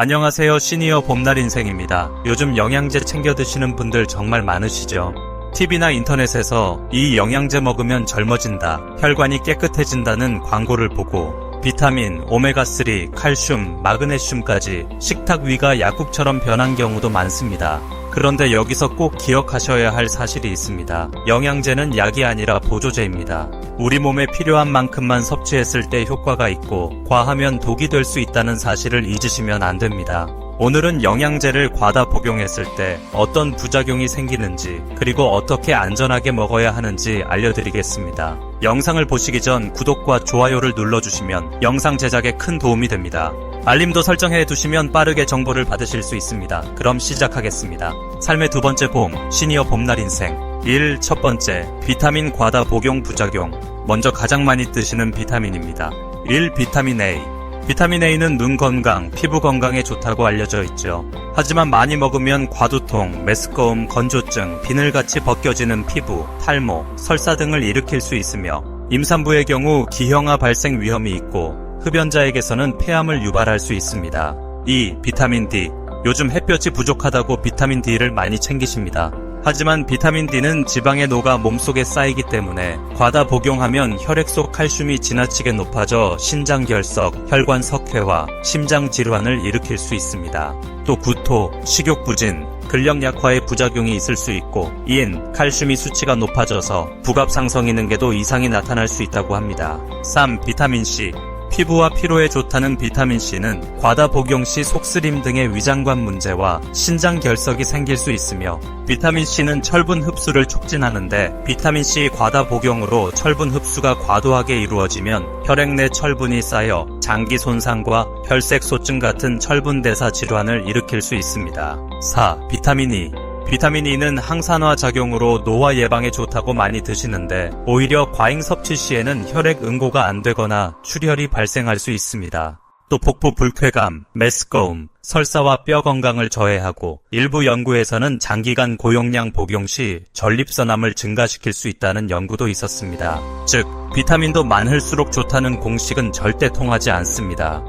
안녕하세요. 시니어 봄날 인생입니다. 요즘 영양제 챙겨 드시는 분들 정말 많으시죠? TV나 인터넷에서 이 영양제 먹으면 젊어진다, 혈관이 깨끗해진다는 광고를 보고 비타민, 오메가3, 칼슘, 마그네슘까지 식탁 위가 약국처럼 변한 경우도 많습니다. 그런데 여기서 꼭 기억하셔야 할 사실이 있습니다. 영양제는 약이 아니라 보조제입니다. 우리 몸에 필요한 만큼만 섭취했을 때 효과가 있고 과하면 독이 될 수 있다는 사실을 잊으시면 안 됩니다. 오늘은 영양제를 과다 복용했을 때 어떤 부작용이 생기는지, 그리고 어떻게 안전하게 먹어야 하는지 알려드리겠습니다. 영상을 보시기 전 구독과 좋아요를 눌러주시면 영상 제작에 큰 도움이 됩니다. 알림도 설정해 두시면 빠르게 정보를 받으실 수 있습니다. 그럼 시작하겠습니다. 삶의 두 번째 봄, 시니어 봄날 인생. 1. 첫 번째, 비타민 과다 복용 부작용. 먼저 가장 많이 뜨시는 비타민입니다. 1. 비타민 A. 비타민 A는 눈 건강, 피부 건강에 좋다고 알려져 있죠. 하지만 많이 먹으면 과두통, 메스꺼움, 건조증, 비늘같이 벗겨지는 피부, 탈모, 설사 등을 일으킬 수 있으며 임산부의 경우 기형아 발생 위험이 있고 흡연자에게서는 폐암을 유발할 수 있습니다. 2. 비타민 D. 요즘 햇볕이 부족하다고 비타민 D를 많이 챙기십니다. 하지만 비타민 D는 지방에 녹아 몸속에 쌓이기 때문에 과다 복용하면 혈액 속 칼슘이 지나치게 높아져 신장 결석, 혈관 석회화, 심장 질환을 일으킬 수 있습니다. 또 구토, 식욕 부진, 근력 약화의 부작용이 있을 수 있고 인, 칼슘이 수치가 높아져서 부갑 상성이 능계도 이상이 나타날 수 있다고 합니다. 3. 비타민 C. 피부와 피로에 좋다는 비타민C는 과다 복용 시 속쓰림 등의 위장관 문제와 신장 결석이 생길 수 있으며 비타민C는 철분 흡수를 촉진하는데 비타민C 과다 복용으로 철분 흡수가 과도하게 이루어지면 혈액 내 철분이 쌓여 장기 손상과 혈색소증 같은 철분 대사 질환을 일으킬 수 있습니다. 4. 비타민 E. 비타민 E는 항산화 작용으로 노화 예방에 좋다고 많이 드시는데 오히려 과잉 섭취 시에는 혈액 응고가 안 되거나 출혈이 발생할 수 있습니다. 또 복부 불쾌감, 메스꺼움, 설사와 뼈 건강을 저해하고 일부 연구에서는 장기간 고용량 복용 시 전립선암을 증가시킬 수 있다는 연구도 있었습니다. 즉, 비타민도 많을수록 좋다는 공식은 절대 통하지 않습니다.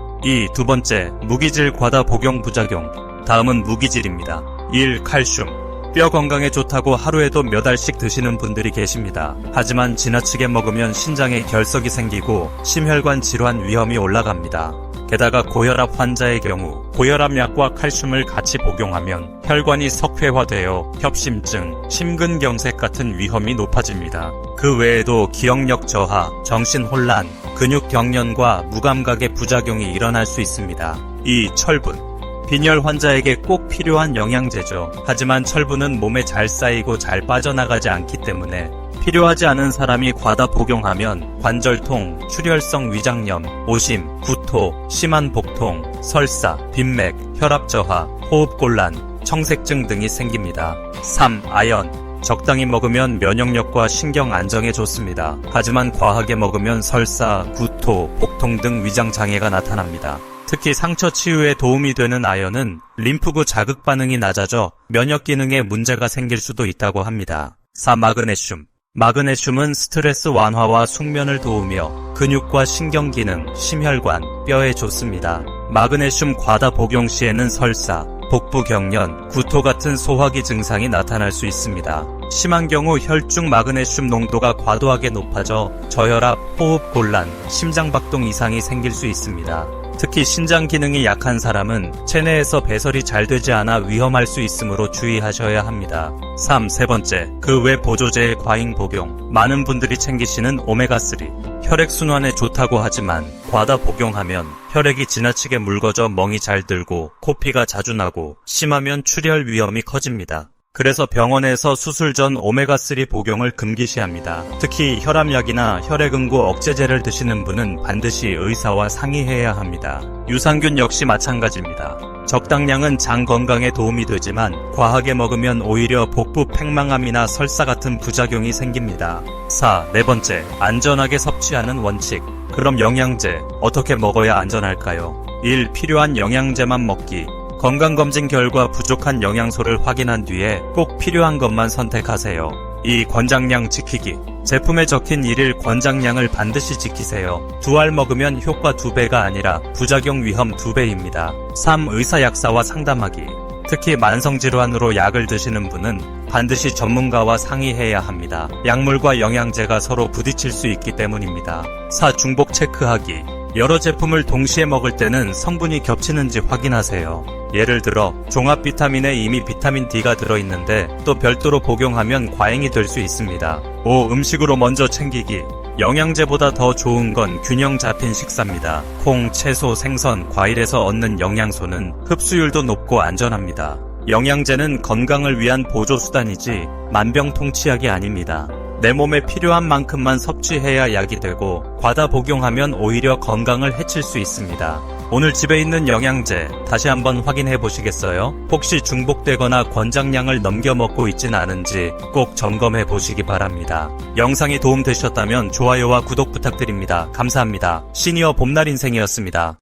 두 번째, 무기질 과다 복용 부작용. 다음은 무기질입니다. 1. 칼슘. 뼈 건강에 좋다고 하루에도 몇 알씩 드시는 분들이 계십니다. 하지만 지나치게 먹으면 신장에 결석이 생기고 심혈관 질환 위험이 올라갑니다. 게다가 고혈압 환자의 경우 고혈압약과 칼슘을 같이 복용하면 혈관이 석회화되어 협심증, 심근경색 같은 위험이 높아집니다. 그 외에도 기억력 저하, 정신혼란, 근육경련과 무감각의 부작용이 일어날 수 있습니다. 2. 철분. 빈혈 환자에게 꼭 필요한 영양제죠. 하지만 철분은 몸에 잘 쌓이고 잘 빠져나가지 않기 때문에 필요하지 않은 사람이 과다 복용하면 관절통, 출혈성 위장염, 오심, 구토, 심한 복통, 설사, 빈맥, 혈압 저하, 호흡곤란, 청색증 등이 생깁니다. 3. 아연. 적당히 먹으면 면역력과 신경 안정에 좋습니다. 하지만 과하게 먹으면 설사, 구토, 복통 등 위장 장애가 나타납니다. 특히 상처 치유에 도움이 되는 아연은 림프구 자극 반응이 낮아져 면역 기능에 문제가 생길 수도 있다고 합니다. 4. 마그네슘. 마그네슘은 스트레스 완화와 숙면을 도우며 근육과 신경 기능, 심혈관, 뼈에 좋습니다. 마그네슘 과다 복용 시에는 설사, 복부 경련, 구토 같은 소화기 증상이 나타날 수 있습니다. 심한 경우 혈중 마그네슘 농도가 과도하게 높아져 저혈압, 호흡곤란, 심장박동 이상이 생길 수 있습니다. 특히 신장 기능이 약한 사람은 체내에서 배설이 잘 되지 않아 위험할 수 있으므로 주의하셔야 합니다. 3. 세 번째, 그 외 보조제의 과잉 복용. 많은 분들이 챙기시는 오메가3. 혈액순환에 좋다고 하지만 과다 복용하면 혈액이 지나치게 묽어져 멍이 잘 들고 코피가 자주 나고 심하면 출혈 위험이 커집니다. 그래서 병원에서 수술 전 오메가3 복용을 금기시합니다. 특히 혈압약이나 혈액응고 억제제를 드시는 분은 반드시 의사와 상의해야 합니다. 유산균 역시 마찬가지입니다. 적당량은 장 건강에 도움이 되지만 과하게 먹으면 오히려 복부 팽만함이나 설사 같은 부작용이 생깁니다. 4. 네 번째, 안전하게 섭취하는 원칙. 그럼 영양제, 어떻게 먹어야 안전할까요? 1. 필요한 영양제만 먹기. 건강검진 결과 부족한 영양소를 확인한 뒤에 꼭 필요한 것만 선택하세요. 2. 권장량 지키기. 제품에 적힌 1일 권장량을 반드시 지키세요. 2알 먹으면 효과 2배가 아니라 부작용 위험 2배입니다. 3. 의사약사와 상담하기. 특히 만성질환으로 약을 드시는 분은 반드시 전문가와 상의해야 합니다. 약물과 영양제가 서로 부딪힐 수 있기 때문입니다. 4. 중복 체크하기. 여러 제품을 동시에 먹을 때는 성분이 겹치는지 확인하세요. 예를 들어 종합 비타민에 이미 비타민 D가 들어있는데 또 별도로 복용하면 과잉이 될 수 있습니다. 5. 음식으로 먼저 챙기기. 영양제보다 더 좋은 건 균형 잡힌 식사입니다. 콩, 채소, 생선, 과일에서 얻는 영양소는 흡수율도 높고 안전합니다. 영양제는 건강을 위한 보조수단이지 만병통치약이 아닙니다. 내 몸에 필요한 만큼만 섭취해야 약이 되고 과다 복용하면 오히려 건강을 해칠 수 있습니다. 오늘 집에 있는 영양제 다시 한번 확인해 보시겠어요? 혹시 중복되거나 권장량을 넘겨 먹고 있진 않은지 꼭 점검해 보시기 바랍니다. 영상이 도움되셨다면 좋아요와 구독 부탁드립니다. 감사합니다. 시니어 봄날 인생이었습니다.